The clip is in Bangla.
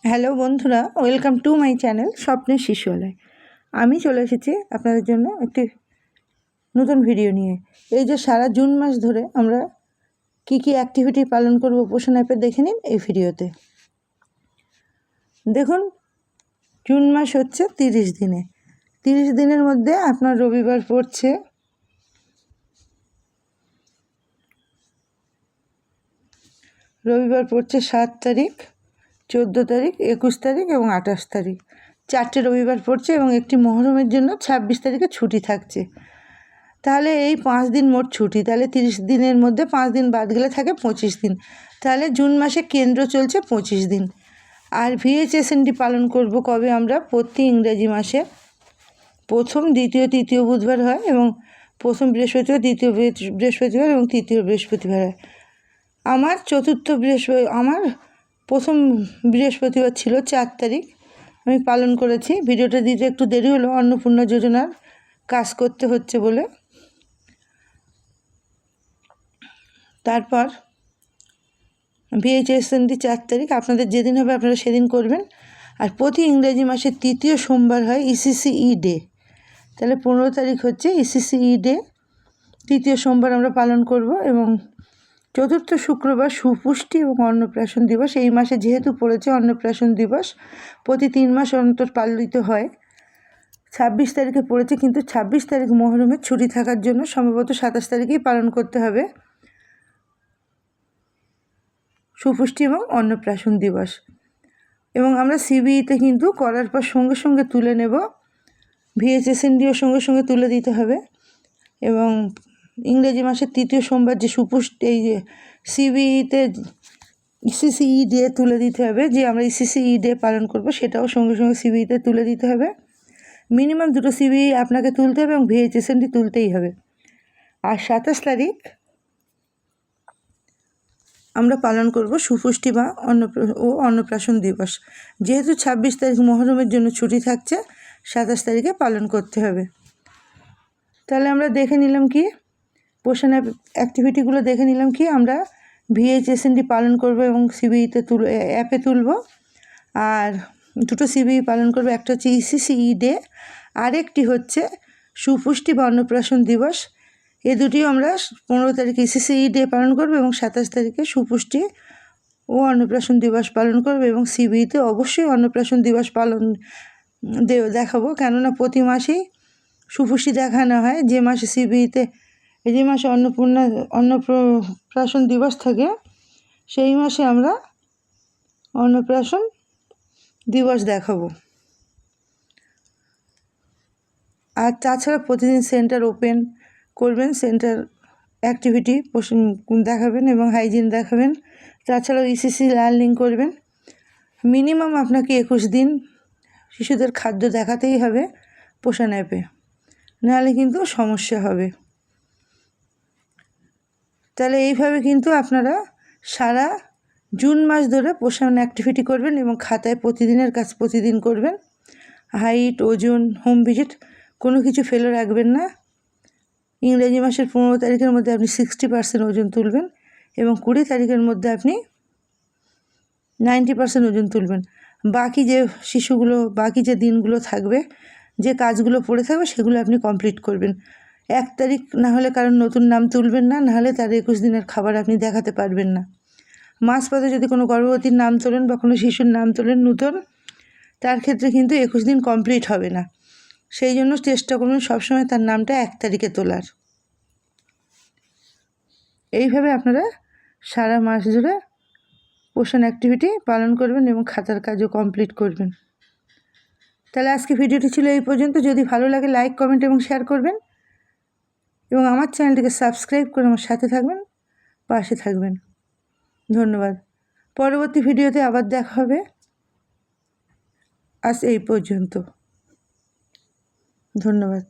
হ্যালো বন্ধুরা, ওয়েলকাম টু মাই চ্যানেল স্বপ্নের শিশুয়ালয়। আমি চলে এসেছি আপনাদের জন্য একটি নতুন ভিডিও নিয়ে। এই যে সারা জুন মাস ধরে আমরা কি কি অ্যাক্টিভিটি পালন করব পোষণ অ্যাপে দেখে নিন এই ভিডিওতে। দেখুন, জুন মাস হচ্ছে 30 দিনে। 30 দিনের মধ্যে আপনার রবিবার পড়ছে রবিবার পড়ছে 7 তারিখ, 14 তারিখ, 21 তারিখ এবং 28 তারিখ। 4টে রবিবার পড়ছে এবং একটি মহরমের জন্য 26 তারিখে ছুটি থাকছে। তাহলে এই 5 দিন মোট ছুটি। তাহলে 30 দিনের মধ্যে 5 দিন বাদ গেলে থাকে 25 দিন। তাহলে জুন মাসে কেন্দ্র চলছে 25 দিন। আর VHSND পালন করব কবে আমরা? প্রতি ইংরেজি মাসে প্রথম, দ্বিতীয়, তৃতীয় বুধবার হয় এবং প্রথম বৃহস্পতিবার, দ্বিতীয় বৃহস্পতিবার এবং তৃতীয় বৃহস্পতিবার হয়। আমার প্রথম বৃহস্পতিবার ছিল 4 তারিখ, আমি পালন করেছি। ভিডিওটা দিতে একটু দেরি হলো, অন্নপূর্ণা যোজনার কাজ করতে হচ্ছে বলে। তারপর VHSND 4 তারিখ, আপনাদের যেদিন হবে আপনারা সেদিন করবেন। আর প্রতি ইংরেজি মাসের তৃতীয় সোমবার হয় ECCE ডে। তাহলে 15 তারিখ হচ্ছে ECCE ডে, তৃতীয় সোমবার আমরা পালন করব। এবং চতুর্থ শুক্রবার সুপুষ্টি এবং অন্নপ্রাশন দিবস। এই মাসে যেহেতু পড়েছে অন্নপ্রাশন দিবস, প্রতি 3 মাস অন্তর পালিত হয়। 26 তারিখে পড়েছে, কিন্তু 26 তারিখ মহরমের ছুটি থাকার জন্য সম্ভবত 27 তারিখেই পালন করতে হবে সুপুষ্টি এবং অন্নপ্রাশন দিবস। এবং আমরা CBEতে কিন্তু করার পর সঙ্গে সঙ্গে তুলে নেব, VHSNDও সঙ্গে সঙ্গে তুলে দিতে হবে। এবং ইংরেজি মাসের তৃতীয় সোমবার যে সুপুষ্টি, এই যে CBEতে ECCE ডে তুলে দিতে হবে, যে আমরা ECCE ডে পালন করব সেটাও সঙ্গে সঙ্গে CBEতে তুলে দিতে হবে। মিনিমাম 2টো CBE আপনাকে তুলতে হবে এবং VHSND তুলতেই হবে। আর 27 তারিখ আমরা পালন করব সুপুষ্টি বা অন্নপ্রাশন দিবস। যেহেতু 26 তারিখ মহরমের জন্য ছুটি থাকছে, 27 তারিখে পালন করতে হবে। তাহলে আমরা দেখে নিলাম কি পোষণ অ্যাক্টিভিটিগুলো দেখে নিলাম কি আমরা VHSND পালন করব এবং CBEতে অ্যাপে তুলব। আর 2টো CBE পালন করব, একটা হচ্ছে ECCE ডে, আরেকটি হচ্ছে সুপুষ্টি বা অন্নপ্রাশন দিবস। এ দুটিও আমরা 15 তারিখে ECCE ডে পালন করব এবং 27 তারিখে সুপুষ্টি ও অন্নপ্রাশন দিবস পালন করব। এবং CBEতে অবশ্যই অন্নপ্রাশন দিবস পালন দেখাবো, কেননা প্রতি মাসেই সুপুষ্টি দেখানো হয়। যে মাসে CBEতে যে মাসে অন্নপ্রাশন দিবস থাকে সেই মাসে আমরা অন্নপ্রাশন দিবস দেখাবো। আর তাছাড়া প্রতিদিন সেন্টার ওপেন করবেন, সেন্টার অ্যাক্টিভিটি দেখাবেন এবং হাইজিন দেখাবেন। তাছাড়াও ECC লার্নিং করবেন। মিনিমাম আপনাকে 21 দিন শিশুদের খাদ্য দেখাতেই হবে পোষণ অ্যাপে, নাহলে কিন্তু সমস্যা হবে। তাহলে এইভাবে কিন্তু আপনারা সারা জুন মাস ধরে পোষণ অ্যাক্টিভিটি করবেন এবং খাতায় প্রতিদিনের কাজ প্রতিদিন করবেন। হাইট, ওজন, হোম ভিজিট কোনো কিছু ফেলে রাখবেন না। ইংরেজি মাসের 15 তারিখের মধ্যে আপনি 60% ওজন তুলবেন এবং 20 তারিখের মধ্যে আপনি 90% ওজন তুলবেন। বাকি যে দিনগুলো থাকবে, যে কাজগুলো পড়ে থাকবে সেগুলো আপনি কমপ্লিট করবেন। 1 তারিখ না হলে কারণ নতুন নাম তুলবেন না, নাহলে তার 21 দিনের খাবার আপনি দেখাতে পারবেন না। মাঝপথে যদি কোনো গর্ভবতীর নাম তোলেন বা কোনো শিশুর নাম তোলেন নূতন, তার ক্ষেত্রে কিন্তু 21 দিন কমপ্লিট হবে না। সেই জন্য চেষ্টা করুন সবসময় তার নামটা 1 তারিখে তোলার। এইভাবে আপনারা সারা মাস জুড়ে পোষণ অ্যাক্টিভিটি পালন করবেন এবং খাতার কাজও কমপ্লিট করবেন। তাহলে আজকে ভিডিওটি ছিল এই পর্যন্ত। যদি ভালো লাগে লাইক, কমেন্ট এবং শেয়ার করবেন এবং আমার চ্যানেলটিকে সাবস্ক্রাইব করে আমার সাথে থাকবেন, পাশে থাকবেন। ধন্যবাদ। পরবর্তী ভিডিওতে আবার দেখা হবে। আজ এই পর্যন্ত। ধন্যবাদ।